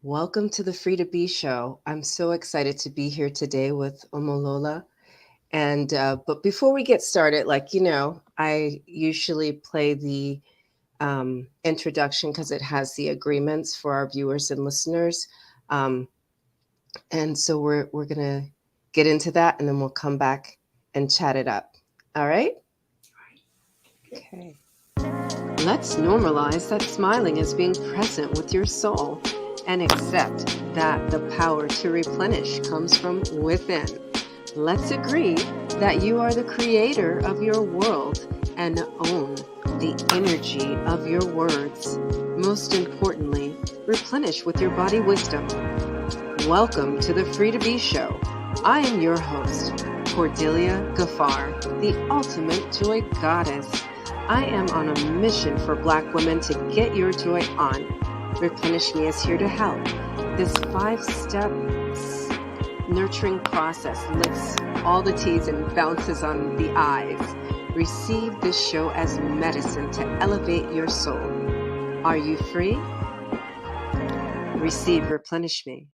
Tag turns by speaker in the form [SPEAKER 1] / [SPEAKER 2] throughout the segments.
[SPEAKER 1] Welcome to the Free to Be show. I'm so excited to be here today with Omolola. And but before we get started, I usually play the introduction because it has the agreements for our viewers and listeners. Um, and so we're gonna get into that, and then we'll come back and chat it up. All right. Okay. Let's normalize that smiling is being present with your soul and accept that the power to replenish comes from within. Let's agree that you are the creator of your world and own the energy of your words. Most importantly, replenish with your body wisdom. Welcome to the Free to Be show. I am your host, Cordelia Gaffar, the ultimate joy goddess. I am on a mission for Black women to get your joy on. Replenish Me is here to help. This 5-step nurturing process lifts all the T's and bounces on the I's. Receive this show as medicine to elevate your soul. Are you free? Receive Replenish Me.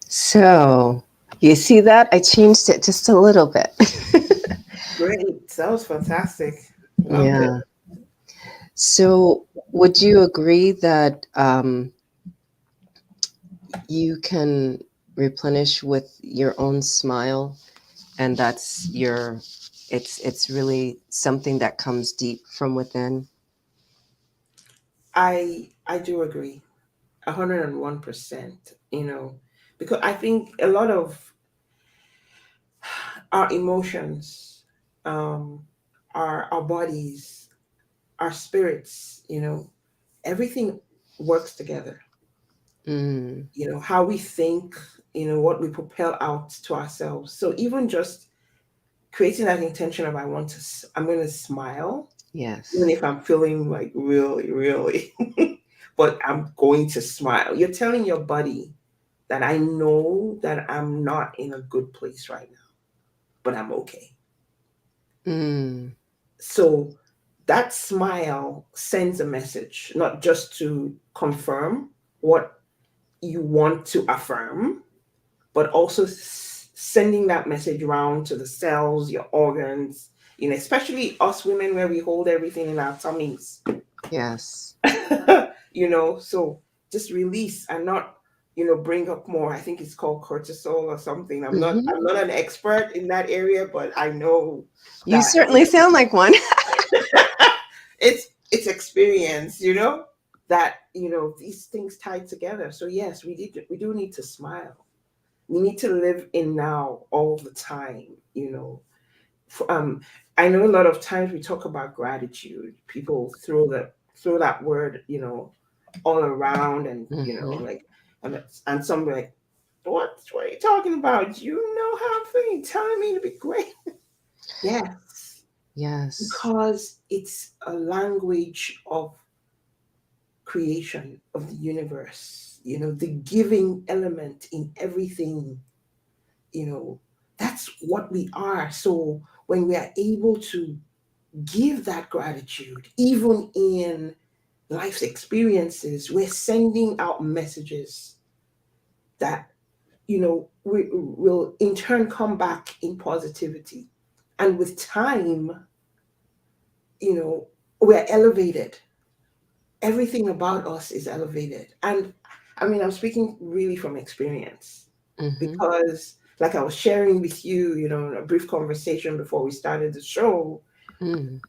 [SPEAKER 1] So, you see that? I changed it just a little bit.
[SPEAKER 2] Great. That was fantastic. Loved it.
[SPEAKER 1] Yeah. So, would you agree that you can replenish with your own smile, and it's really something that comes deep from within?
[SPEAKER 2] I do agree. 101%, because I think a lot of our emotions, um, our bodies, our spirits, everything works together.
[SPEAKER 1] Mm,
[SPEAKER 2] How we think, what we propel out to ourselves. So even just creating that intention of I'm going to smile, even
[SPEAKER 1] yes.
[SPEAKER 2] if I'm feeling like really, really, but I'm going to smile. You're telling your body that I know that I'm not in a good place right now, but I'm okay.
[SPEAKER 1] Mm,
[SPEAKER 2] So that smile sends a message, not just to confirm what you want to affirm, but also sending that message around to the cells, your organs, especially us women where we hold everything in our tummies.
[SPEAKER 1] yes.
[SPEAKER 2] So just release and not, bring up more. I think it's called cortisol or something. I'm not
[SPEAKER 1] Hmm.
[SPEAKER 2] I'm not an expert in that area, but I know
[SPEAKER 1] You
[SPEAKER 2] that
[SPEAKER 1] certainly sound like one.
[SPEAKER 2] it's experience, that these things tied together. So yes, we do need to smile. We need to live in now all the time, F- um I know a lot of times we talk about gratitude. People throw that word, all around, and
[SPEAKER 1] Hmm.
[SPEAKER 2] like, and some be like, what are you talking about? You know how I'm feeling, telling me to be great. Yes,
[SPEAKER 1] Yes.
[SPEAKER 2] because it's a language of creation of the universe, the giving element in everything, you know that's what we are. So when we are able to give that gratitude, even in life's experiences, we're sending out messages that will in turn come back in positivity. And with time, you know we're elevated. Everything about us is elevated. And I mean, I'm speaking really from experience,
[SPEAKER 1] Hmm.
[SPEAKER 2] because like I was sharing with you, in a brief conversation before we started the show,
[SPEAKER 1] Mm,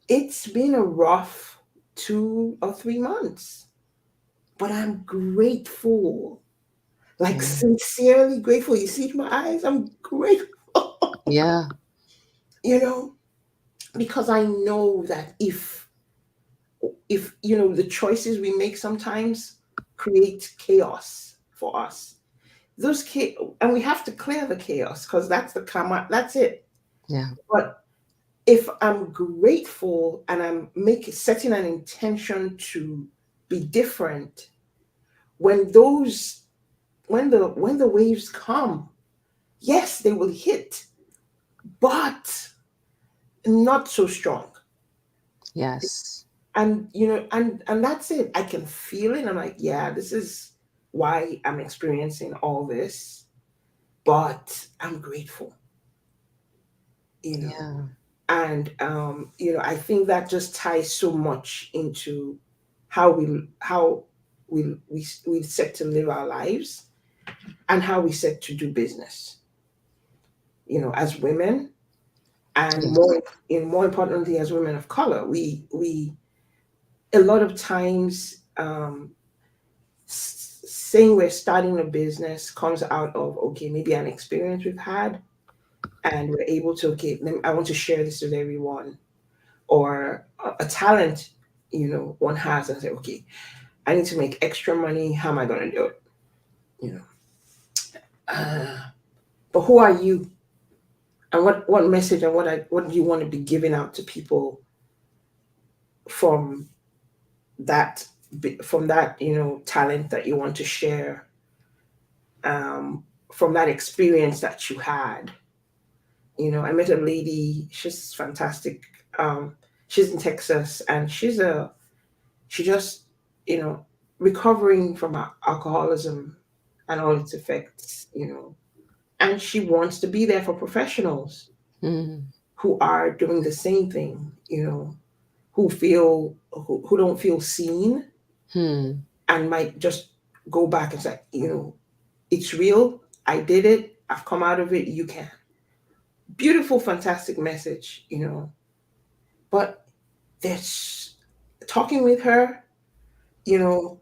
[SPEAKER 2] it's been a rough 2 or 3 months, but I'm grateful, like
[SPEAKER 1] yeah.
[SPEAKER 2] sincerely grateful. You see my eyes, I'm grateful.
[SPEAKER 1] Yeah.
[SPEAKER 2] you know because I know that if the choices we make sometimes create chaos for us, and we have to clear the chaos, because that's the karma, that's it.
[SPEAKER 1] Yeah.
[SPEAKER 2] But if I'm grateful and I'm setting an intention to be different, when the waves come, yes, they will hit, but not so strong.
[SPEAKER 1] Yes.
[SPEAKER 2] And and that's it. I can feel it. I'm like, yeah, this is why I'm experiencing all this, but I'm grateful, you know.
[SPEAKER 1] Yeah.
[SPEAKER 2] And I think that just ties so much into how we set to live our lives, and how we set to do business, as women, and
[SPEAKER 1] Yes.
[SPEAKER 2] more importantly, as women of color. We a lot of times, saying we're starting a business comes out of, okay, maybe an experience we've had, and we're able to, okay, I want to share this with everyone, or a talent one has, and say, okay, I need to make extra money. How am I going to do it? You know, but who are you, and what message, and what do you want to be giving out to people from that from that talent that you want to share, um, from that experience that you had. I met a lady. She's fantastic. Um, she's in Texas, and she just you know recovering from alcoholism and all its effects. And she wants to be there for professionals
[SPEAKER 1] Mm.
[SPEAKER 2] who are doing the same thing. Who don't feel seen,
[SPEAKER 1] Hmm.
[SPEAKER 2] and might just go back and say, it's real. I did it. I've come out of it. You can. Beautiful, fantastic message. But there's talking with her, you know,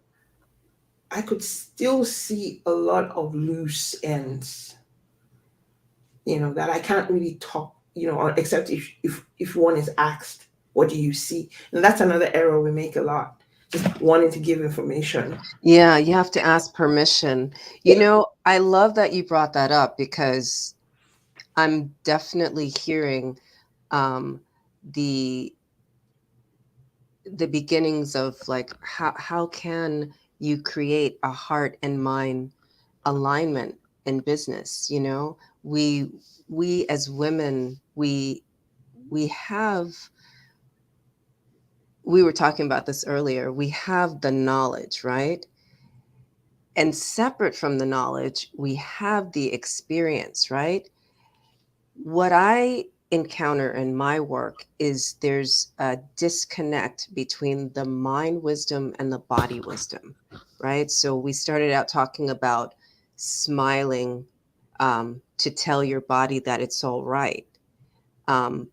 [SPEAKER 2] I could still see a lot of loose ends, that I can't really talk, except if one is asked, what do you see? And that's another error we make a lot, just wanting to give information.
[SPEAKER 1] Yeah, you have to ask permission.
[SPEAKER 2] Yeah.
[SPEAKER 1] I love that you brought that up because I'm definitely hearing um, the the beginnings of like how can you create a heart and mind alignment in business. We as women, we have, we were talking about this earlier, we have the knowledge, right? And separate from the knowledge, we have the experience, right? What I encounter in my work is there's a disconnect between the mind wisdom and the body wisdom, right? So we started out talking about smiling, to tell your body that it's all right. Um,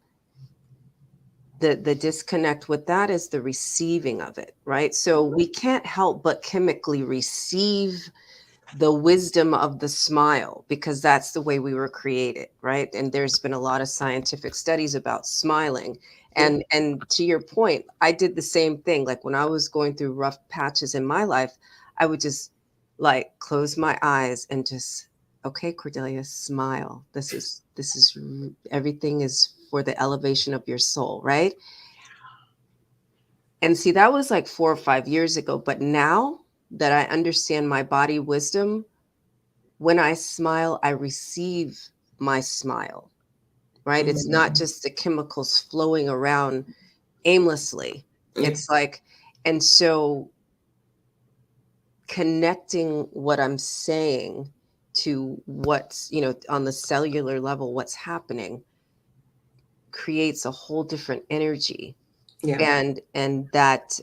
[SPEAKER 1] the disconnect with that is the receiving of it, right? So we can't help but chemically receive the wisdom of the smile because that's the way we were created, right? And there's been a lot of scientific studies about smiling.
[SPEAKER 2] Yeah.
[SPEAKER 1] And to your point, I did the same thing. Like when I was going through rough patches in my life, I would just like close my eyes and just, okay, Cordelia, smile. Everything is for the elevation of your soul, right? And see, that was like 4 or 5 years ago. But now that I understand my body wisdom, when I smile, I receive my smile, right? It's not
[SPEAKER 2] Mhm.
[SPEAKER 1] just the chemicals flowing around aimlessly.
[SPEAKER 2] Yeah.
[SPEAKER 1] It's like, and so connecting what I'm saying to what's, on the cellular level, what's happening creates a whole different energy.
[SPEAKER 2] Yeah.
[SPEAKER 1] And that,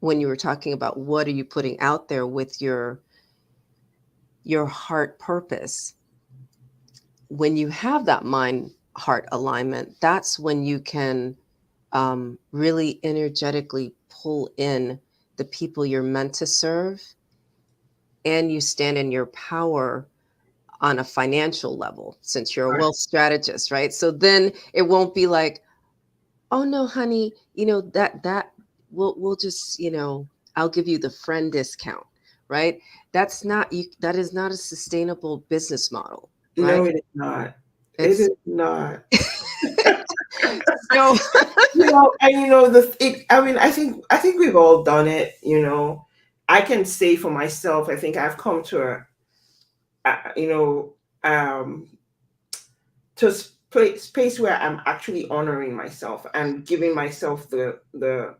[SPEAKER 1] when you were talking about what are you putting out there with your heart purpose, when you have that mind heart alignment, that's when you can really energetically pull in the people you're meant to serve, and you stand in your power on a financial level since you're a
[SPEAKER 2] Right.
[SPEAKER 1] wealth strategist, right? So then it won't be like, oh no, honey, that we'll just, I'll give you the friend discount, right? That is not a sustainable business model, right?
[SPEAKER 2] No, it is not. It
[SPEAKER 1] It's
[SPEAKER 2] is not.
[SPEAKER 1] so
[SPEAKER 2] And I mean, I think we've all done it. I can say for myself, I think I've come to a you know um to a space where I'm actually honoring myself and giving myself the the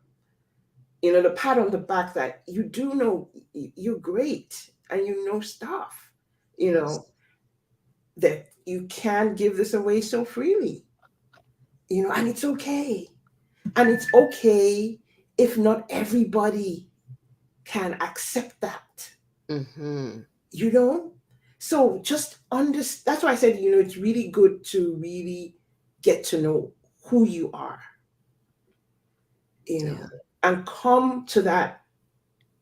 [SPEAKER 2] pat on the back that you do know you're great and you know stuff, you
[SPEAKER 1] Yes.
[SPEAKER 2] know, that you can give this away so freely, and it's okay. And it's okay if not everybody can accept that,
[SPEAKER 1] Mm-hmm.
[SPEAKER 2] you know? So just understand. That's why I said, it's really good to really get to know who you are, you
[SPEAKER 1] Yeah.
[SPEAKER 2] know, and come to that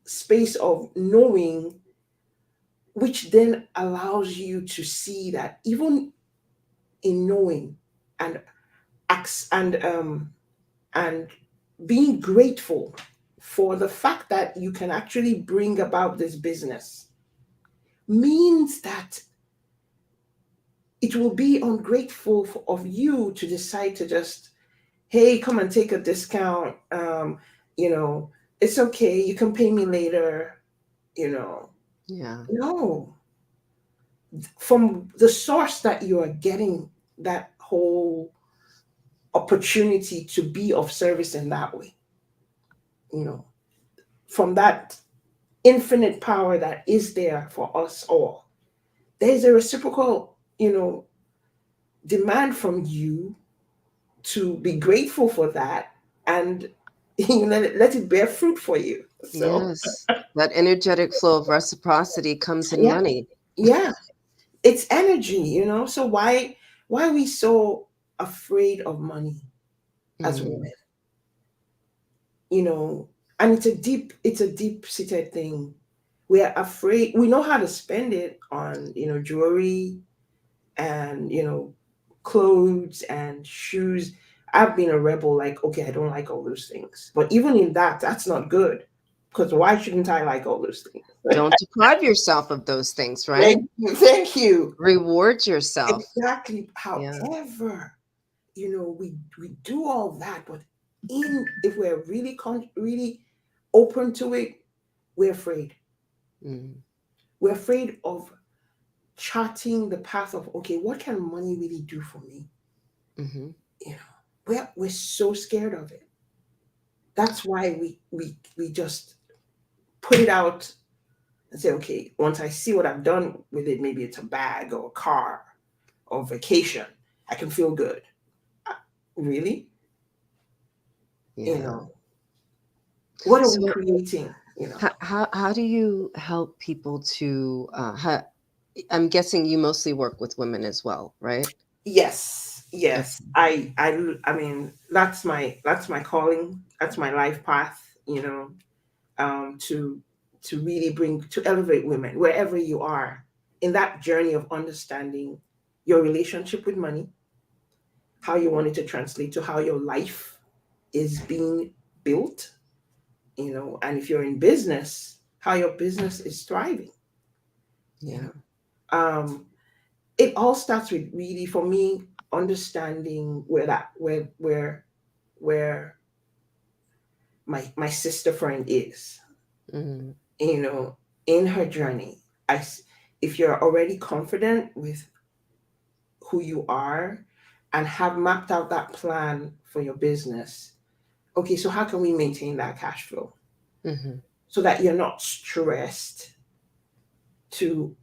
[SPEAKER 2] space of knowing, which then allows you to see that even in knowing and acts and being grateful for the fact that you can actually bring about this business means that it will be ungrateful of you to decide to just, hey, come and take a discount, you know it's okay, you can pay me later, you know
[SPEAKER 1] Yeah.
[SPEAKER 2] no, from the source that you are getting that whole opportunity to be of service in that way, you know from that infinite power that is there for us all, there's a reciprocal, demand from you to be grateful for that, and let it bear fruit for you. So
[SPEAKER 1] Yes. That energetic flow of reciprocity comes in
[SPEAKER 2] yeah,
[SPEAKER 1] money.
[SPEAKER 2] yeah, it's energy, so why are we so afraid of money as
[SPEAKER 1] Mm.
[SPEAKER 2] women, you know and it's a deep seated thing. We're afraid, we know how to spend it on, jewelry and, clothes and shoes. I've been a rebel, like, okay, I don't like all those things, but even in that, that's not good, because why shouldn't I like all those things?
[SPEAKER 1] Don't deprive yourself of those things, right?
[SPEAKER 2] Thank you.
[SPEAKER 1] Reward yourself.
[SPEAKER 2] Exactly.
[SPEAKER 1] Yeah.
[SPEAKER 2] However, we do all that, but if we're really open to it, we're afraid.
[SPEAKER 1] Mm.
[SPEAKER 2] We're afraid of charting the path of, okay, what can money really do for me?
[SPEAKER 1] Mm-hmm.
[SPEAKER 2] You know, we're so scared of it. That's why we just put it out and say, okay, once I see what I've done with it, maybe it's a bag or a car or vacation, I can feel good. Uh, Really? You
[SPEAKER 1] Yeah.
[SPEAKER 2] know, what are we
[SPEAKER 1] So
[SPEAKER 2] creating?
[SPEAKER 1] how do you help people to I'm guessing you mostly work with women as well, right?
[SPEAKER 2] Yes,
[SPEAKER 1] Okay.
[SPEAKER 2] yes. I mean, that's my calling. That's my life path. To really bring to elevate women wherever you are in that journey of understanding your relationship with money, how you want it to translate to how your life is being built, and if you're in business, how your business is thriving. You
[SPEAKER 1] Yeah.
[SPEAKER 2] know, it all starts with, really, for me, understanding where my sister friend is,
[SPEAKER 1] Mm.
[SPEAKER 2] you know, in her journey. If you're already confident with who you are and have mapped out that plan for your business, okay, so how can we maintain that cash flow
[SPEAKER 1] Mm-hmm.
[SPEAKER 2] so that you're not stressed to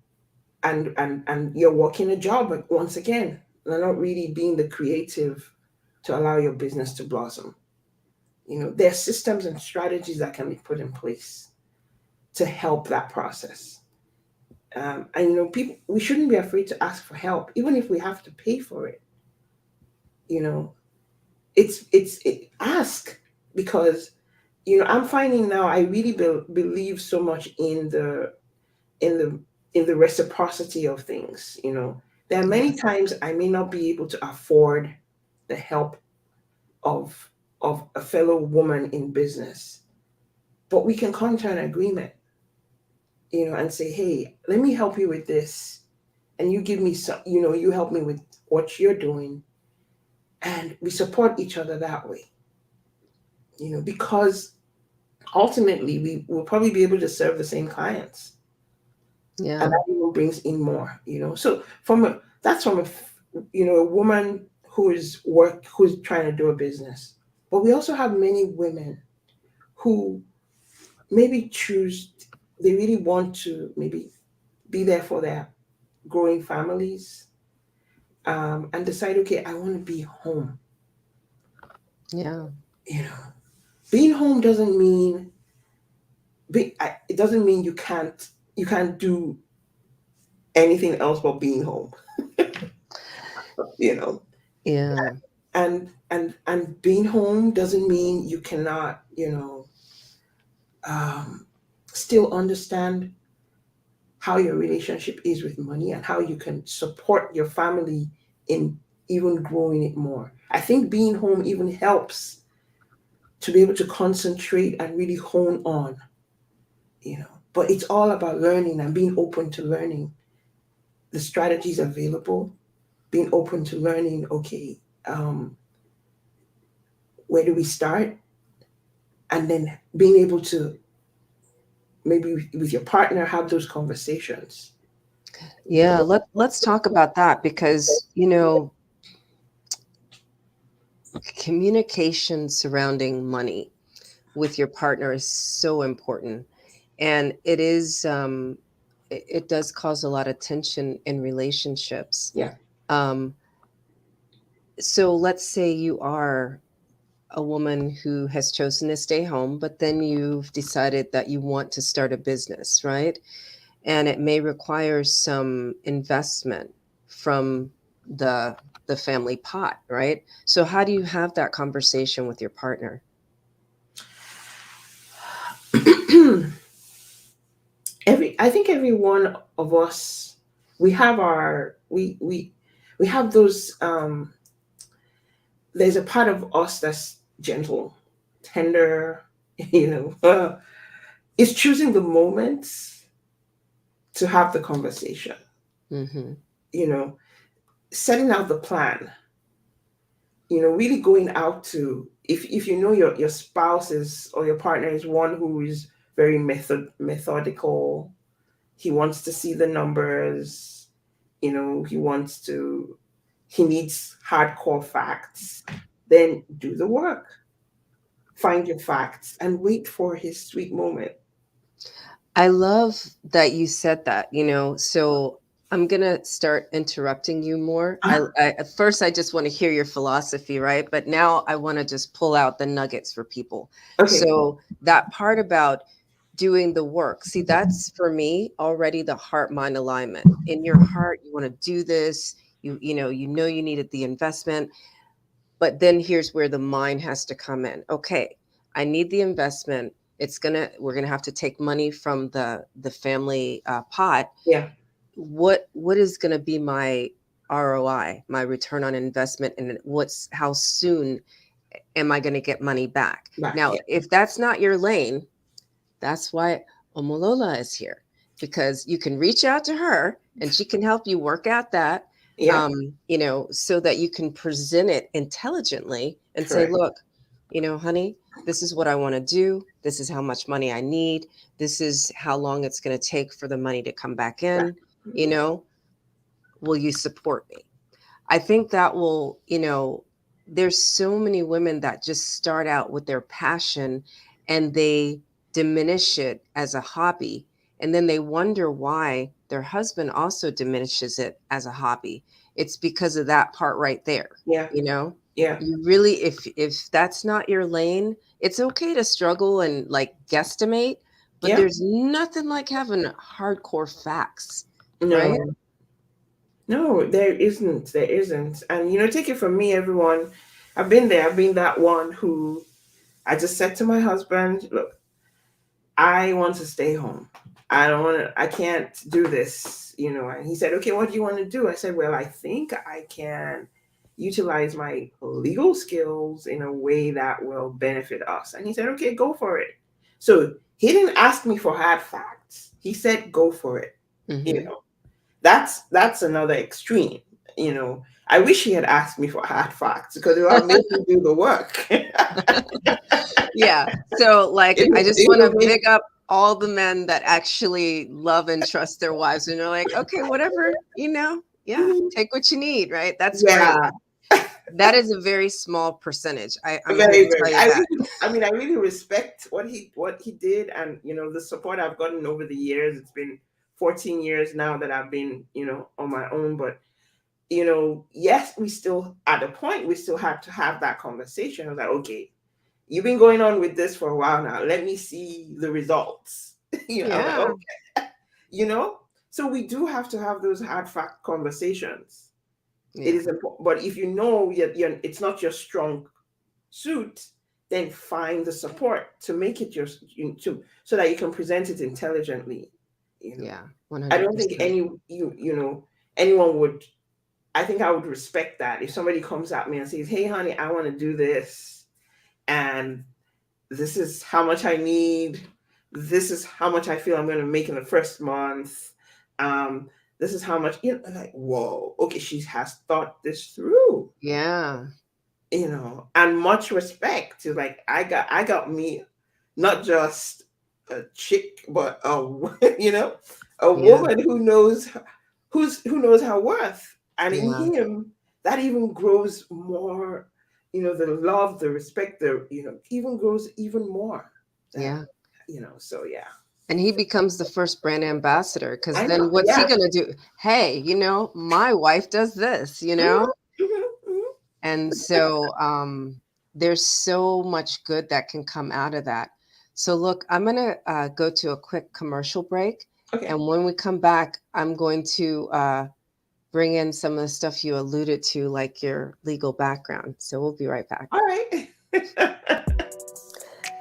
[SPEAKER 2] and you're working a job, but once again, you're not really being the creative to allow your business to blossom. There are systems and strategies that can be put in place to help that process. And people, we shouldn't be afraid to ask for help, even if we have to pay for it. You know, ask, because I'm finding now I really believe so much in the in the reciprocity of things. There are
[SPEAKER 1] Yeah.
[SPEAKER 2] many times I may not be able to afford the help of a fellow woman in business, but we can come to an agreement, and say, hey, let me help you with this, and you give me some, you help me with what you're doing, and we support each other that way. Because ultimately we will probably be able to serve the same clients, and
[SPEAKER 1] Yeah.
[SPEAKER 2] that even brings in more. So that's from a woman who's trying to do a business. But we also have many women who maybe choose, they really want to maybe be there for their growing families, and decide, okay, I want to be home.
[SPEAKER 1] Yeah.
[SPEAKER 2] You know, being home doesn't mean it doesn't mean you can't do anything else but being home. You know,
[SPEAKER 1] Yeah.
[SPEAKER 2] and being home doesn't mean you cannot, um, still understand how your relationship is with money and how you can support your family in even growing it more. I think being home even helps to be able to concentrate and really hone on, you know. But it's all about learning and being open to learning the strategies available, being open to learning, okay, um, where do we start? And then being able to maybe with your partner have those conversations.
[SPEAKER 1] Yeah. Let's talk about that because, communication surrounding money with your partner is so important. And it does cause a lot of tension in relationships.
[SPEAKER 2] Yeah.
[SPEAKER 1] Um, so let's say you are a woman who has chosen to stay home, but then you've decided that you want to start a business, right? And it may require some investment from the the family pot, right? So how do you have that conversation with your partner?
[SPEAKER 2] I think every one of us, we have our we have those, there's a part of us that's gentle, tender, you know. It's choosing the moments to have the conversation,
[SPEAKER 1] Hmm.
[SPEAKER 2] you know, setting out the plan, really going out to, if you know your spouse is, or your partner is one who is very methodical, he wants to see the numbers, he needs hardcore facts, then do the work, find your facts and wait for his sweet moment.
[SPEAKER 1] I love that you said that, so I'm going to start interrupting you more.
[SPEAKER 2] Ah,
[SPEAKER 1] At first, I just want to hear your philosophy, right? But now I want to just pull out the nuggets for people.
[SPEAKER 2] okay.
[SPEAKER 1] So, that part about doing the work, see, that's for me already the heart mind alignment. In your heart, you want to do this. You know you needed the investment, but then here's where the mind has to come in. Okay, I need the investment. We're gonna have to take money from the family pot.
[SPEAKER 2] Yeah.
[SPEAKER 1] What is gonna be my ROI, my return on investment, and how soon am I gonna get money back?
[SPEAKER 2] Back.
[SPEAKER 1] Now,
[SPEAKER 2] Yeah.
[SPEAKER 1] if that's not your lane, that's why Omolola is here, because you can reach out to her and she can help you work out that,
[SPEAKER 2] Yeah.
[SPEAKER 1] so that you can present it intelligently and say,
[SPEAKER 2] Correct.
[SPEAKER 1] look, honey, this is what I want to do. This is how much money I need. This is how long it's going to take for the money to come back
[SPEAKER 2] Back.
[SPEAKER 1] in. You know, will you support me? I think that will, there's so many women that just start out with their passion and they diminish it as a hobby. And then they wonder why their husband also diminishes it as a hobby. It's because of that part right there.
[SPEAKER 2] Yeah.
[SPEAKER 1] You know,
[SPEAKER 2] Yeah.
[SPEAKER 1] you really, if that's not your lane, it's okay to struggle and like guesstimate, but
[SPEAKER 2] Yeah.
[SPEAKER 1] there's nothing like having hardcore facts, right?
[SPEAKER 2] No. No, there isn't. There isn't. And take it from me, everyone. I've been there. I've been that one who I just said to my husband, look, I want to stay home. I can't do this, And he said, okay, what do you want to do? I said, well, I think I can utilize my legal skills in a way that will benefit us. And he said, okay, go for it. So he didn't ask me for hard facts. He said, go for it. You
[SPEAKER 1] Hmm.
[SPEAKER 2] know, that's another extreme. I wish he had asked me for hard facts because it would have made me do the work.
[SPEAKER 1] Yeah. So, like, I just
[SPEAKER 2] It
[SPEAKER 1] want
[SPEAKER 2] would
[SPEAKER 1] to
[SPEAKER 2] have made,
[SPEAKER 1] big up all the men that actually love and trust their wives, and they're like, okay, whatever, yeah,
[SPEAKER 2] Mhm.
[SPEAKER 1] take what you need, right? That's great.
[SPEAKER 2] Yeah.
[SPEAKER 1] That is a very small percentage. I'm here
[SPEAKER 2] Very,
[SPEAKER 1] to
[SPEAKER 2] very.
[SPEAKER 1] tell you that.
[SPEAKER 2] I really respect what he did, and the support I've gotten over the years. It's been 14 years now that I've been on my own, but yes, we still at a point we still have to have that conversation. I was like, okay, you've been going on with this for a while now. Let me see the results. I was like,
[SPEAKER 1] Yeah.
[SPEAKER 2] okay, you know. So we do have to have those hard fact conversations. It
[SPEAKER 1] Yeah.
[SPEAKER 2] is important, but if you know it's not your strong suit, then find the support to make it so that you can present it intelligently. You know,
[SPEAKER 1] Yeah.
[SPEAKER 2] I don't think
[SPEAKER 1] 100%.
[SPEAKER 2] anyone would. I think I would respect that if somebody comes at me and says, "Hey, honey, I want to do this, and this is how much I need. This is how much I feel I'm going to make in the first month. Um, this is how much." Like, whoa, okay, she has thought this through.
[SPEAKER 1] Yeah.
[SPEAKER 2] And much respect to, like, I got me not just a chick, but a
[SPEAKER 1] Yeah.
[SPEAKER 2] woman who knows her worth. And in
[SPEAKER 1] Yeah.
[SPEAKER 2] him, that even grows more. The love, the respect, even grows even more. That
[SPEAKER 1] Yeah.
[SPEAKER 2] so yeah.
[SPEAKER 1] And he becomes the first brand ambassador because
[SPEAKER 2] I know.
[SPEAKER 1] then what's he
[SPEAKER 2] Yes.
[SPEAKER 1] going to do? Hey, my wife does this,
[SPEAKER 2] Mhm, mhm, mhm.
[SPEAKER 1] And so there's so much good that can come out of that. So, look, I'm going to go to a quick commercial break.
[SPEAKER 2] Okay.
[SPEAKER 1] And when we come back, I'm going to bring in some of the stuff you alluded to, like your legal background. So, we'll be right back.
[SPEAKER 2] All right.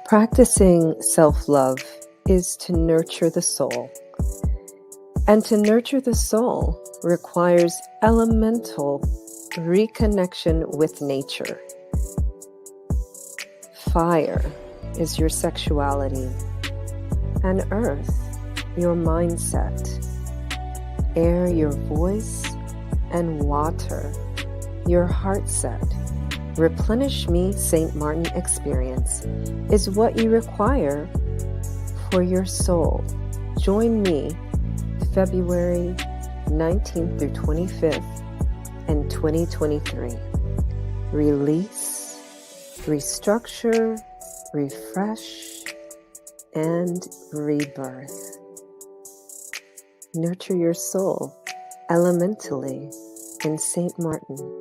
[SPEAKER 1] Practicing self love is to nurture the soul. And to nurture the soul requires elemental reconnection with nature. Fire is your sexuality, and earth your mindset, air your voice, and water your heart set. Replenish Me St. Martin experience is what you require for your soul. Join me February 19th through 25th in 2023. Release, restructure, refresh, and rebirth. Nurture your soul elementally in St. Martin.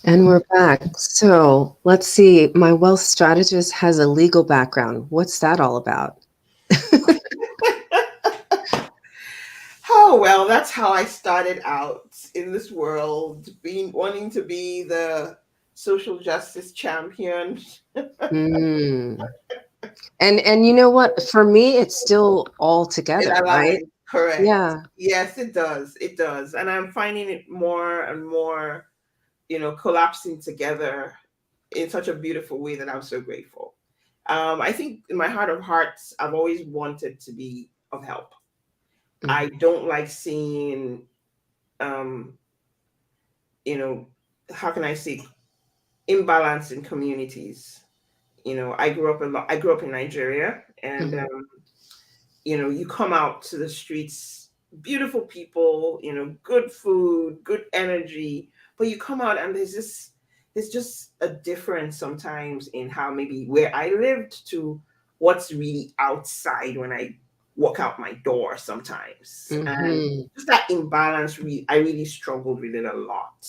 [SPEAKER 1] And we're back. So let's see. My wealth strategist has a legal background. What's that all about?
[SPEAKER 2] Oh, well, that's how I started out in this world, being wanting to be the social justice champion.
[SPEAKER 1] Mm. And you know what? For me, it's still all
[SPEAKER 2] It
[SPEAKER 1] together, right?
[SPEAKER 2] aligns, correct.
[SPEAKER 1] Yeah.
[SPEAKER 2] Yes, it does. It does. And I'm finding it more and more, collapsing together in such a beautiful way that I'm so grateful. I think in my heart of hearts, I've always wanted to be of help. I
[SPEAKER 1] Mhm.
[SPEAKER 2] don't like seeing, um, you know, how can I say, imbalance in communities. I grew up in Nigeria, and
[SPEAKER 1] Mhm.
[SPEAKER 2] you come out to the streets, beautiful people, good food, good energy, but you come out and there's just a difference sometimes in how maybe where I lived to what's really outside when I walk out my door sometimes. And
[SPEAKER 1] Mhm.
[SPEAKER 2] just that imbalance, I really struggled with it a lot,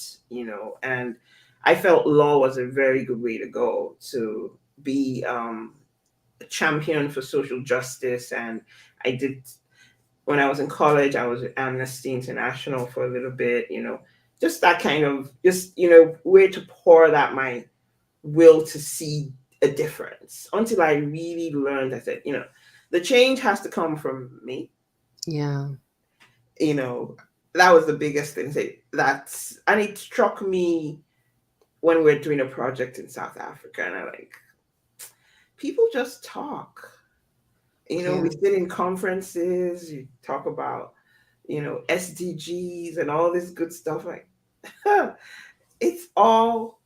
[SPEAKER 2] and I felt law was a very good way to go to be a champion for social justice. And I did, when I was in college, I was at Amnesty International for a little bit, just that kind of, just, where to pour that my will to see a difference until I really learned. I said, the change has to come from me.
[SPEAKER 1] Yeah.
[SPEAKER 2] You know, that was the biggest thing. And it struck me when we are doing a project in South Africa, and I like, people just talk.
[SPEAKER 1] Yeah.
[SPEAKER 2] We sit in conferences, you talk about, SDGs and all this good stuff. Like, it's all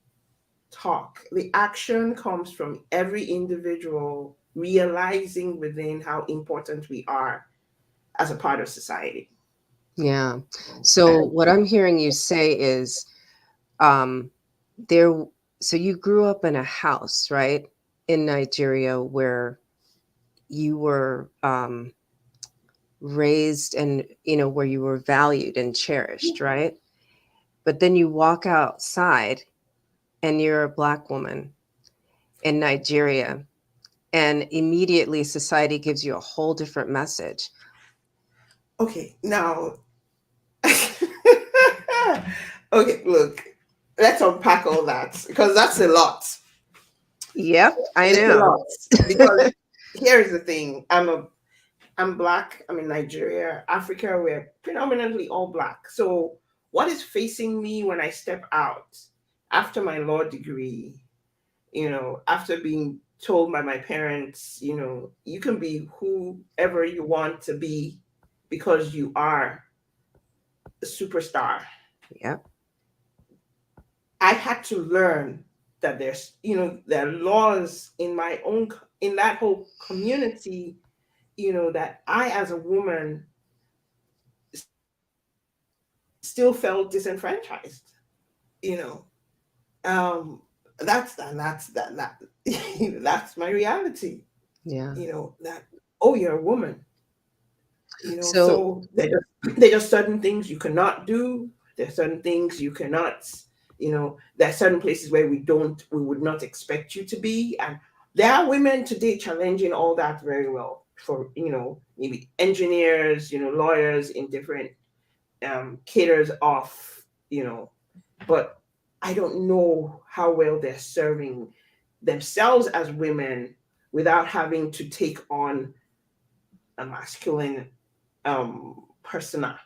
[SPEAKER 2] talk. The action comes from every individual realizing within how important we are as a part of society.
[SPEAKER 1] Yeah. So
[SPEAKER 2] And
[SPEAKER 1] what I'm hearing you say is um there so you grew up in a house, right? In Nigeria where you were raised and where you were valued and cherished, right? But then you walk outside and you're a black woman in Nigeria, and immediately society gives you a whole different message.
[SPEAKER 2] okay, now, okay, look, let's unpack all that because that's a lot.
[SPEAKER 1] Yep, I
[SPEAKER 2] It's a
[SPEAKER 1] know.
[SPEAKER 2] lot because here is the thing. I'm black. I'm in Nigeria, Africa. We're predominantly all black. So what is facing me when I step out after my law degree? After being told by my parents, you can be whoever you want to be because you are a superstar.
[SPEAKER 1] Yep.
[SPEAKER 2] I had to learn that there are laws in my own in that whole community, that I as a woman still felt disenfranchised. You know, um, that's that's my reality.
[SPEAKER 1] Yeah.
[SPEAKER 2] That, oh, you're a woman.
[SPEAKER 1] So,
[SPEAKER 2] So there are certain things you cannot do. There are certain things you cannot. There are certain places where we would not expect you to be, and there are women today challenging all that very well for maybe engineers, lawyers in different caters off, but I don't know how well they're serving themselves as women without having to take on a masculine persona.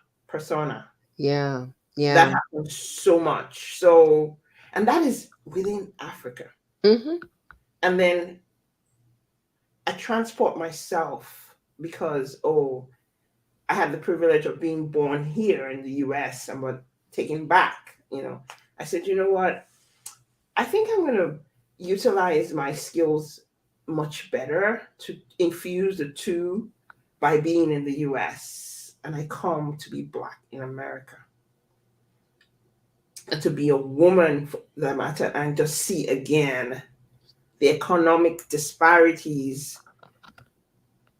[SPEAKER 1] yeah.
[SPEAKER 2] That
[SPEAKER 1] Yeah.
[SPEAKER 2] happens so much. So, and that is within Africa.
[SPEAKER 1] Mhm.
[SPEAKER 2] And then I transport myself because, oh, I had the privilege of being born here in the US and but taken back. I said, you know what? I think I'm going to utilize my skills much better to infuse the two by being in the US. And I come to be black in America and to be a woman for that matter and just see again the economic disparities,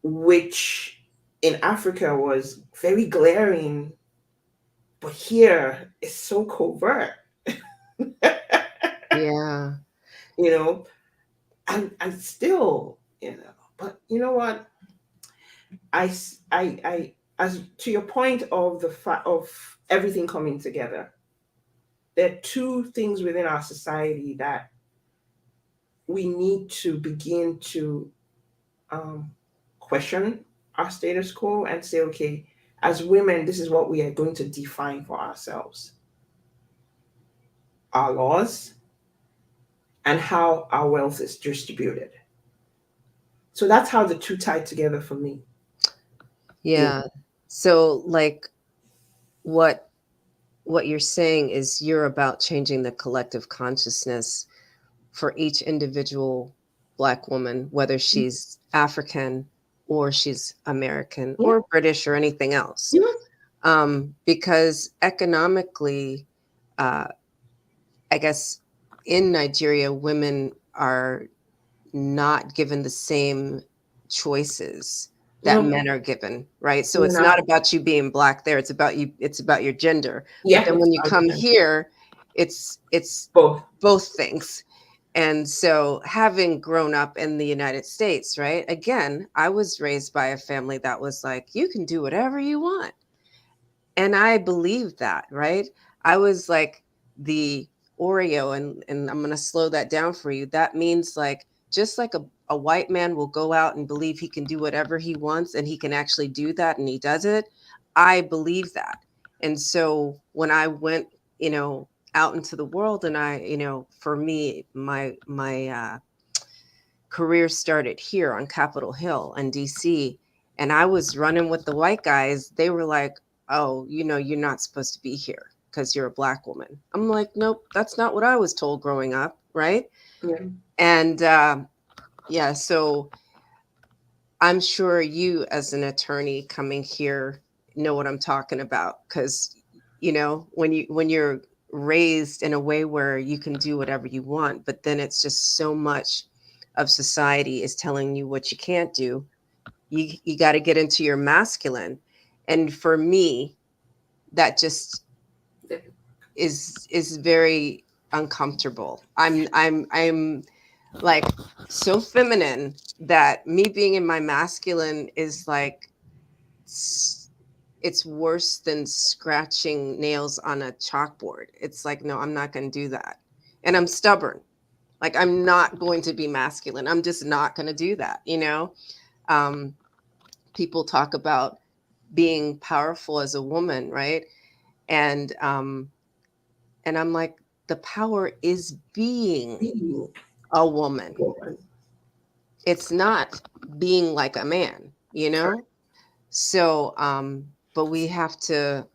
[SPEAKER 2] which in Africa was very glaring, but here it's so covert.
[SPEAKER 1] Yeah.
[SPEAKER 2] you know, and still, but you know what? I, as to your point of the fact of everything coming together, there are two things within our society that we need to begin to um, question our status quo and say, okay, as women, this is what we are going to define for ourselves: our laws and how our wealth is distributed. So that's how the two tie together for me. You
[SPEAKER 1] Yeah. So like what what you're saying is you're about changing the collective consciousness for each individual black woman, whether she's African or she's American
[SPEAKER 2] Yeah,
[SPEAKER 1] or British or anything else.
[SPEAKER 2] yeah,
[SPEAKER 1] Because economically, uh, I guess in Nigeria, women are not given the same choices that
[SPEAKER 2] no,
[SPEAKER 1] men are given, right? So
[SPEAKER 2] you're
[SPEAKER 1] it's
[SPEAKER 2] not.
[SPEAKER 1] not about you being black there, it's about your gender. But
[SPEAKER 2] Yeah,
[SPEAKER 1] then
[SPEAKER 2] it's
[SPEAKER 1] when you
[SPEAKER 2] about
[SPEAKER 1] come
[SPEAKER 2] them.
[SPEAKER 1] here, it's
[SPEAKER 2] Both.
[SPEAKER 1] both things. And so having grown up in the United States, right? Again, I was raised by a family that was like, you can do whatever you want. And I believed that, right? I was like the Oreo, and I'm going to slow that down for you. That means like, just like a white man will go out and believe he can do whatever he wants and he can actually do that and he does it. I believe that. And so when I went, out into the world, and for me, my career started here on Capitol Hill in DC, and I was running with the white guys. They were like, "Oh, you're not supposed to be here because you're a black woman." I'm like, "Nope, that's not what I was told growing up, right?"
[SPEAKER 2] Yeah.
[SPEAKER 1] And yeah, so I'm sure you, as an attorney coming here, know what I'm talking about, because when you're raised in a way where you can do whatever you want, but then it's just so much of society is telling you what you can't do. You got to get into your masculine, and for me, that just is very uncomfortable. I'm like so feminine that me being in my masculine is like it's worse than scratching nails on a chalkboard. It's like, no, I'm not going to do that. And I'm stubborn. Like, I'm not going to be masculine. I'm just not going to do that. Um, People talk about being powerful as a woman, right? And I'm like, the power is being
[SPEAKER 2] Being
[SPEAKER 1] a woman.
[SPEAKER 2] woman.
[SPEAKER 1] It's not being like a man, you
[SPEAKER 2] Correct.
[SPEAKER 1] know? So, but we have to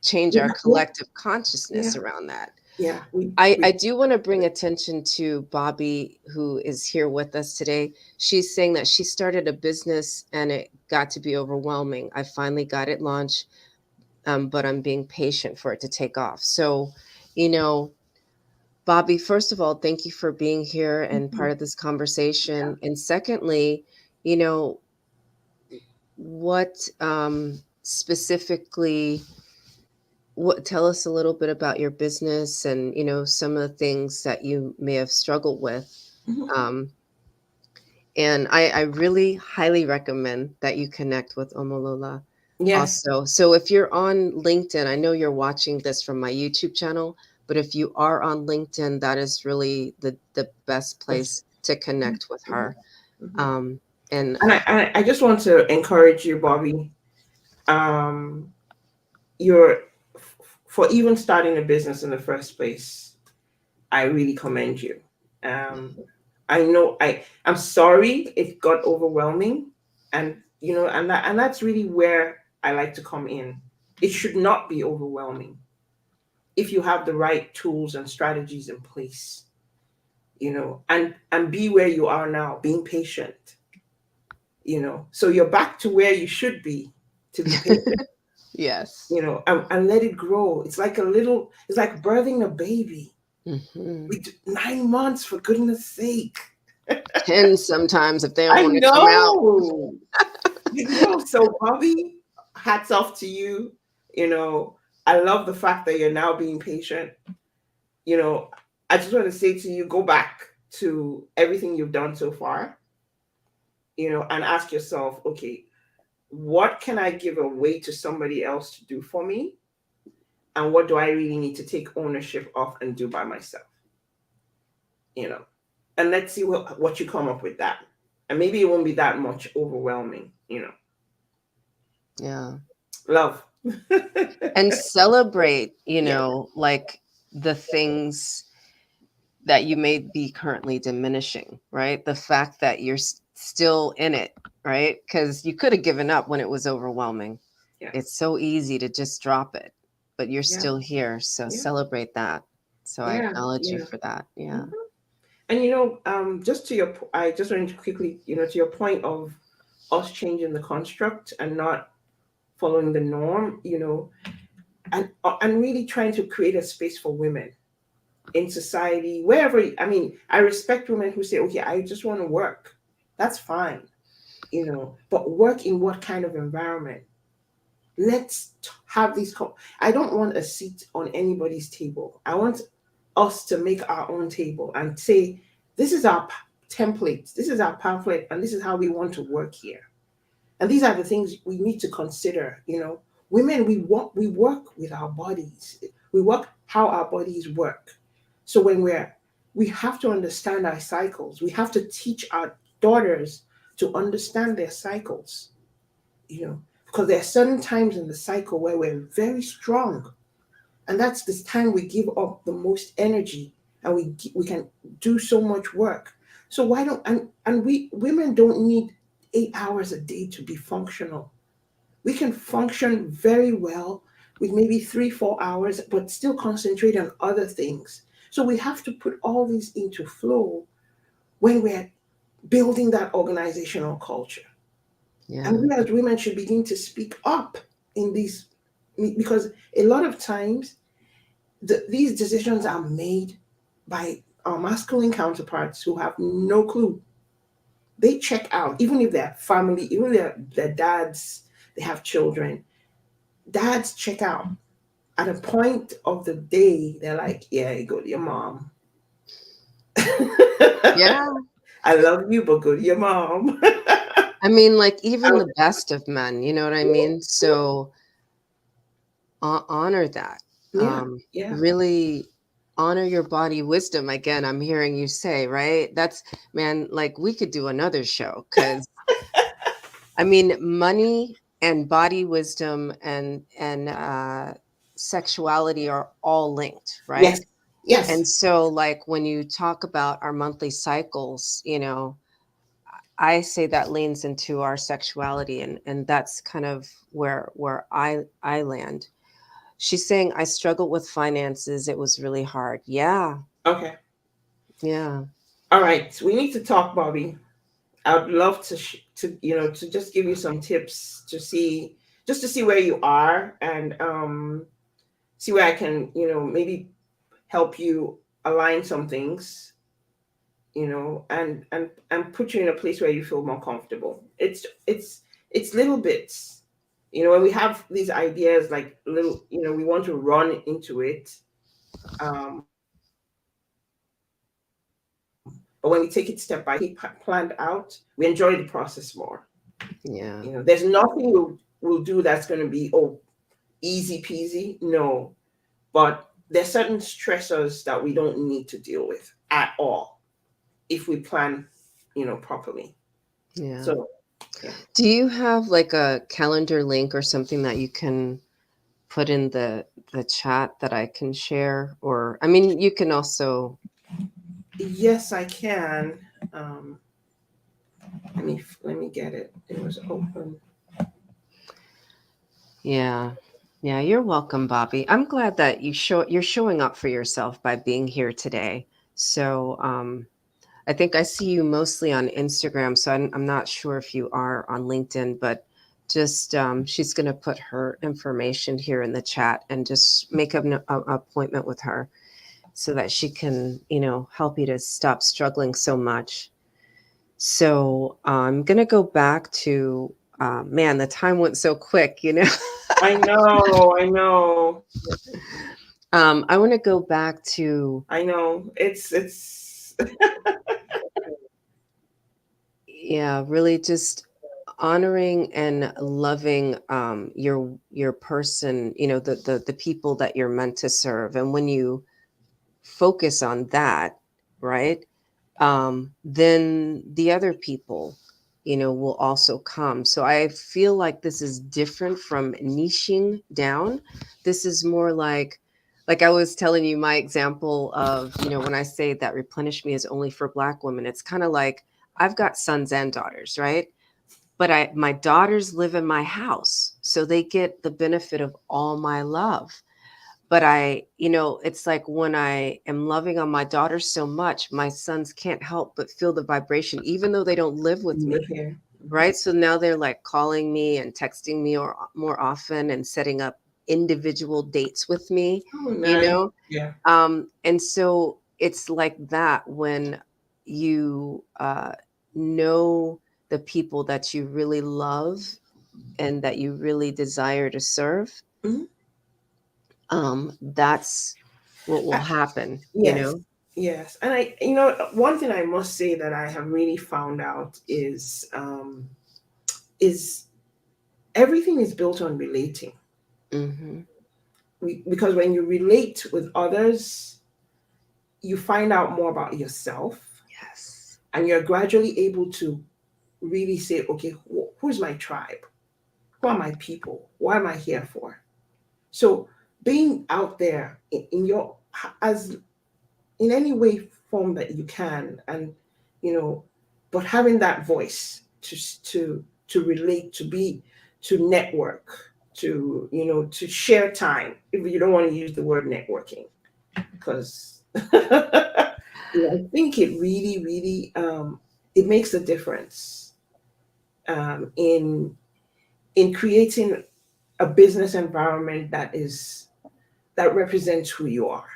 [SPEAKER 1] change our
[SPEAKER 2] Yeah, yeah,
[SPEAKER 1] collective consciousness
[SPEAKER 2] yeah,
[SPEAKER 1] around that.
[SPEAKER 2] yeah.
[SPEAKER 1] I do want to bring attention to Bobby, who is here with us today. She's saying that she started a business and it got to be overwhelming. I finally got it launched, but I'm being patient for it to take off. So, you know, Bobby, first of all, thank you for being here and
[SPEAKER 2] Mhm.
[SPEAKER 1] part of this
[SPEAKER 2] Yeah.
[SPEAKER 1] conversation. And secondly, you know, what specifically, what tell us a little bit about your business and some of the things that you may have struggled with.
[SPEAKER 2] Mhm.
[SPEAKER 1] Um, and I really highly recommend that you connect with Omolola
[SPEAKER 2] Yes.
[SPEAKER 1] also. So if you're on LinkedIn, I know you're watching this from my YouTube channel, but if you are on LinkedIn, that is really the best
[SPEAKER 2] Yes.
[SPEAKER 1] place to
[SPEAKER 2] Mhm.
[SPEAKER 1] connect with
[SPEAKER 2] Mhm.
[SPEAKER 1] her.
[SPEAKER 2] Mhm.
[SPEAKER 1] Um, and
[SPEAKER 2] And I just want to encourage you, Bobby. Um, you're for even starting a business in the first place. I really commend you. Um, I know I'm sorry it got overwhelming, and that's really where I like to come in. It should not be overwhelming if you have the right tools and strategies in place, and be where you are now, being patient, so you're back to where you should be to be patient,
[SPEAKER 1] yes.
[SPEAKER 2] and let it grow. It's like birthing a baby.
[SPEAKER 1] Hmm.
[SPEAKER 2] 9 months, for goodness sake.
[SPEAKER 1] 10 sometimes if they don't
[SPEAKER 2] I
[SPEAKER 1] want to come out.
[SPEAKER 2] know. So Bobby, hats off to you. You know, I love the fact that you're now being patient. You know, I just want to say to you, go back to everything you've done so far, and ask yourself, okay, what can I give away to somebody else to do for me? And what do I really need to take ownership of and do by myself? You know, and let's see what you come up with that. And maybe it won't be that much overwhelming.
[SPEAKER 1] Yeah.
[SPEAKER 2] Love.
[SPEAKER 1] And celebrate,
[SPEAKER 2] Yeah.
[SPEAKER 1] like the things that you may be currently diminishing, right? The fact that you're still in it, right? Because you could have given up when it was overwhelming.
[SPEAKER 2] Yeah.
[SPEAKER 1] It's so easy to just drop it, but you're
[SPEAKER 2] Yeah.
[SPEAKER 1] still here. So
[SPEAKER 2] Yeah.
[SPEAKER 1] celebrate that. So I
[SPEAKER 2] Yeah.
[SPEAKER 1] acknowledge you
[SPEAKER 2] Yeah.
[SPEAKER 1] for that. Yeah.
[SPEAKER 2] Mhm. And just to I just wanted to quickly, to your point of us changing the construct and not following the norm, and really trying to create a space for women in society, wherever. I mean, I respect women who say, okay, I just want to work. That's fine, but work in what kind of environment? Let's have these. I don't want a seat on anybody's table. I want us to make our own table and say, this is our template, this is our pamphlet, and this is how we want to work here. And these are the things we need to consider. Women, we work with our bodies. We work how our bodies work. So we have to understand our cycles. We have to teach our daughters to understand their cycles, because there are certain times in the cycle where we're very strong, and that's this time we give up the most energy, and we can do so much work. So why don't and we women don't need 8 hours a day to be functional. We can function very well with maybe 3-4 hours, but still concentrate on other things. So we have to put all these into flow when we're building that organizational culture.
[SPEAKER 1] Yeah.
[SPEAKER 2] And we as women should begin to speak up in these, because a lot of times these decisions are made by our masculine counterparts who have no clue. They check out, even if they're family, even if they're dads, they have children. Dads check out at a point of the day. They're like, "Yeah, you go to your mom.
[SPEAKER 1] Yeah.
[SPEAKER 2] I love you, but go to your mom."
[SPEAKER 1] I mean, like even the best of men, you know what I mean? So honor that.
[SPEAKER 2] Yeah, yeah,
[SPEAKER 1] Really honor your body wisdom. Again, I'm hearing you say, right? That's, man, like we could do another show because I mean, money and body wisdom and sexuality are all linked,
[SPEAKER 2] yes,
[SPEAKER 1] right?
[SPEAKER 2] yes.
[SPEAKER 1] And so, like when you talk about our monthly cycles, I say that leans into our sexuality, and that's kind of where I land. She's saying I struggled with finances. It was really hard. Yeah,
[SPEAKER 2] Okay.
[SPEAKER 1] yeah,
[SPEAKER 2] All right. We need to talk, Bobby. I would love to just give you some tips to see, just to see where you are, and see where I can, maybe help you align some things, and put you in a place where you feel more comfortable. It's little bits. When we have these ideas, like little, we want to run into it. But when we take it step by step, planned out, we enjoy the process more. There's
[SPEAKER 1] yeah,
[SPEAKER 2] nothing we'll do that's going to be, easy peasy. No, but there's certain stressors that we don't need to deal with at all if we plan, properly.
[SPEAKER 1] yeah.
[SPEAKER 2] So yeah.
[SPEAKER 1] Do you have like a calendar link or something that you can put in the chat that I can share? Or I mean, you can also,
[SPEAKER 2] Yes, I can. Um, let me get it. It was open.
[SPEAKER 1] yeah. Yeah, you're welcome, Bobby. I'm glad that you're showing up for yourself by being here today. So, I think I see you mostly on Instagram, so I'm not sure if you are on LinkedIn, but just she's going to put her information here in the chat and just make a appointment with her so that she can, help you to stop struggling so much. So I'm going to go back to, man, the time went so quick.
[SPEAKER 2] I know, I know,
[SPEAKER 1] I want to go back to,
[SPEAKER 2] I know. It's
[SPEAKER 1] yeah, really just honoring and loving your person, the people that you're meant to serve. And when you focus on that, right, then the other people, will also come. So I feel like this is different from niching down. This is more like I was telling you my example of, when I say that replenish me is only for Black women, it's kind of like I've got sons and daughters, right? But my daughters live in my house, so they get the benefit of all my love. But it's like when I am loving on my daughters so much, my sons can't help but feel the vibration, even though they don't live with
[SPEAKER 2] live
[SPEAKER 1] me.
[SPEAKER 2] here.
[SPEAKER 1] Right. So now they're like calling me and texting me or more often and setting up individual dates with me,
[SPEAKER 2] Oh,
[SPEAKER 1] you
[SPEAKER 2] nice.
[SPEAKER 1] know?
[SPEAKER 2] Yeah.
[SPEAKER 1] And so it's like that when you know the people that you really love and that you really desire to serve,
[SPEAKER 2] Mhm.
[SPEAKER 1] that's what will
[SPEAKER 2] Uh,
[SPEAKER 1] happen,
[SPEAKER 2] yes, yes. And one thing I must say that I have really found out is everything is built on relating.
[SPEAKER 1] Hmm.
[SPEAKER 2] Because when you relate with others, you find out more about yourself,
[SPEAKER 1] Yes.
[SPEAKER 2] and you're gradually able to really say, okay, who's my tribe? Who are my people? What am I here for? So being out there in your, as in any way form that you can, and you know but having that voice to relate, to be, to network, to share time, if you don't want to use the word networking, because I think it really, really, it makes a difference. in creating a business environment that represents who you are.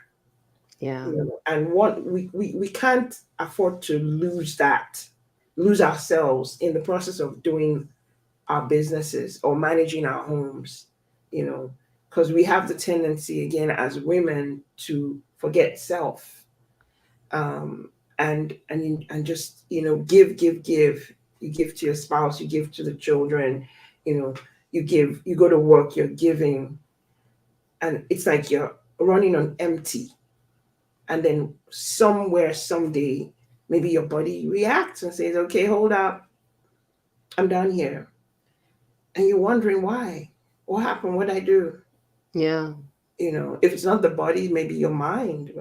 [SPEAKER 1] Yeah.
[SPEAKER 2] And what we can't afford to lose ourselves in the process of doing our businesses or managing our homes, you know, because we have the tendency again as women to forget self, um, and just give. You give to your spouse, you give to the children, you know, you give, you go to work, you're giving, and it's like you're running on empty. And then somewhere, someday, maybe your body reacts and says, okay, hold up, I'm down here. And you're wondering why. What happened? What I do?
[SPEAKER 1] Yeah.
[SPEAKER 2] If it's not the body, maybe your mind,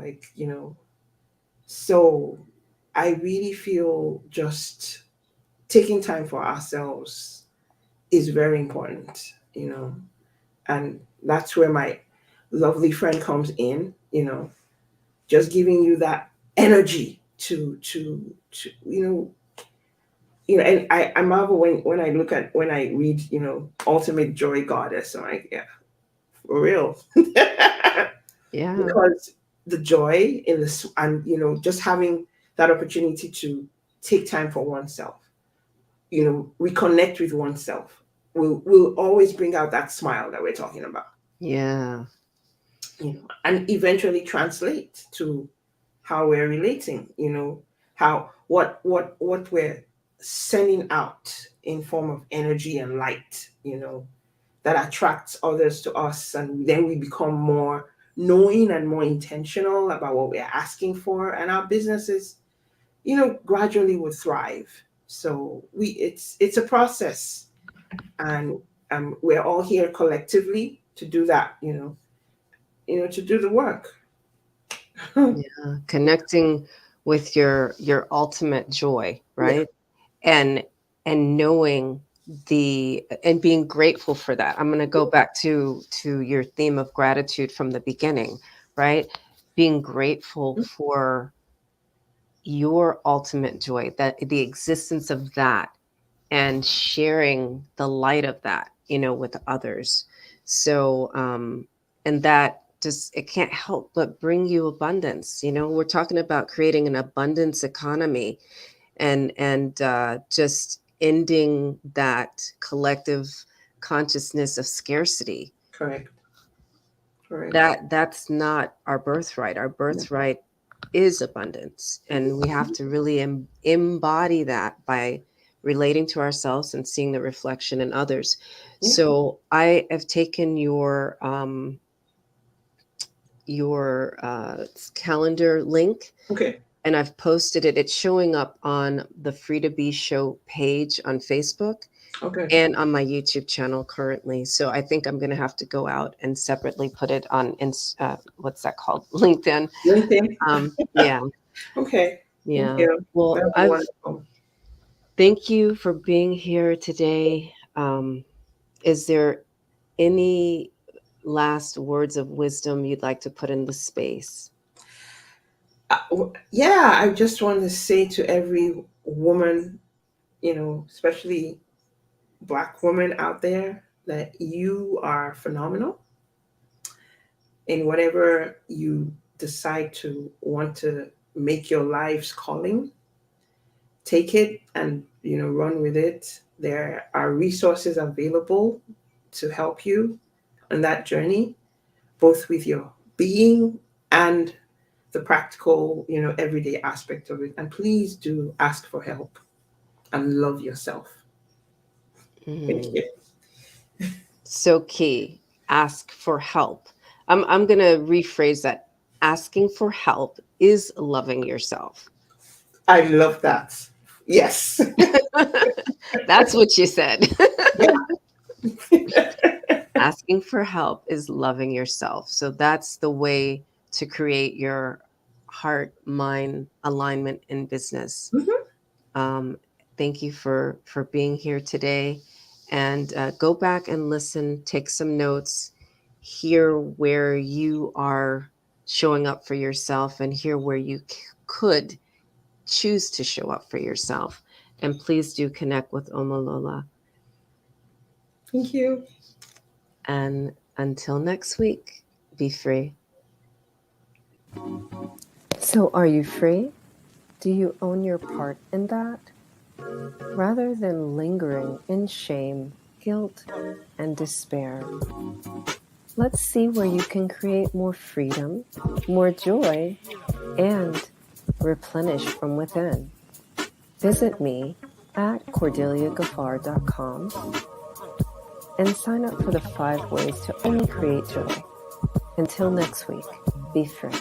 [SPEAKER 2] So I really feel just taking time for ourselves is very important, you know, and that's where my lovely friend comes in, just giving you that energy to and I marvel when I look at when I read, ultimate joy goddess. I'm like, yeah, for real.
[SPEAKER 1] Yeah.
[SPEAKER 2] Because the joy in this, and just having that opportunity to take time for oneself, reconnect with oneself, will always bring out that smile that we're talking about,
[SPEAKER 1] Yeah.
[SPEAKER 2] and eventually translate to how we're relating, how what we're sending out in form of energy and light, that attracts others to us, and then we become more knowing and more intentional about what we're asking for, and our businesses, gradually will thrive. So it's a process, and we're all here collectively to do that, to do the work.
[SPEAKER 1] Connecting with your ultimate joy,
[SPEAKER 2] Yeah.
[SPEAKER 1] right? and and knowing the and being grateful for that. I'm going to go back to your theme of gratitude from the beginning, right? Being grateful for your ultimate joy, that the existence of that, and sharing the light of that, with others. So and that just, it can't help but bring you abundance. We're talking about creating an abundance economy, and just ending that collective consciousness of scarcity.
[SPEAKER 2] Correct. Correct.
[SPEAKER 1] That's not our birthright. Our
[SPEAKER 2] Yeah.
[SPEAKER 1] birthright is abundance, and we have to really embody that by relating to ourselves and seeing the reflection in others.
[SPEAKER 2] Yeah.
[SPEAKER 1] So I have taken your calendar link,
[SPEAKER 2] Okay.
[SPEAKER 1] and I've posted it. It's showing up on the Free to Be Show page on Facebook
[SPEAKER 2] Okay.
[SPEAKER 1] and on my YouTube channel currently. So I think I'm going to have to go out and separately put it on what's that called? LinkedIn.
[SPEAKER 2] LinkedIn.
[SPEAKER 1] Yeah,
[SPEAKER 2] Okay. Thank
[SPEAKER 1] yeah.
[SPEAKER 2] you.
[SPEAKER 1] Well,
[SPEAKER 2] That'd be
[SPEAKER 1] I've
[SPEAKER 2] wonderful.
[SPEAKER 1] thank you for being here today. Is there any last words of wisdom you'd like to put in the space?
[SPEAKER 2] Yeah, I just want to say to every woman, especially Black woman out there, that you are phenomenal in whatever you decide to want to make your life's calling. Take it and run with it. There are resources available to help you on that journey, both with your being and the practical, everyday aspect of it. And please do ask for help and love yourself. Thank
[SPEAKER 1] Mm,
[SPEAKER 2] you.
[SPEAKER 1] so key. Ask for help. I'm going to rephrase that. Asking for help is loving yourself.
[SPEAKER 2] I love that. Yes.
[SPEAKER 1] That's what you said.
[SPEAKER 2] Yeah.
[SPEAKER 1] Asking for help is loving yourself. So that's the way to create your heart mind alignment in business.
[SPEAKER 2] Mhm.
[SPEAKER 1] Um, Thank you for being here today, and go back and listen, take some notes, hear where you are showing up for yourself, and hear where you could choose to show up for yourself. And please do connect with Omolola.
[SPEAKER 2] Thank you.
[SPEAKER 1] And until next week, be free. So, are you free? Do you own your part in that? Rather than lingering in shame, guilt, and despair, let's see where you can create more freedom, more joy, and replenish from within. Visit me at cordeliagaffar.com and sign up for the 5 ways to only create joy. Until next week, be free.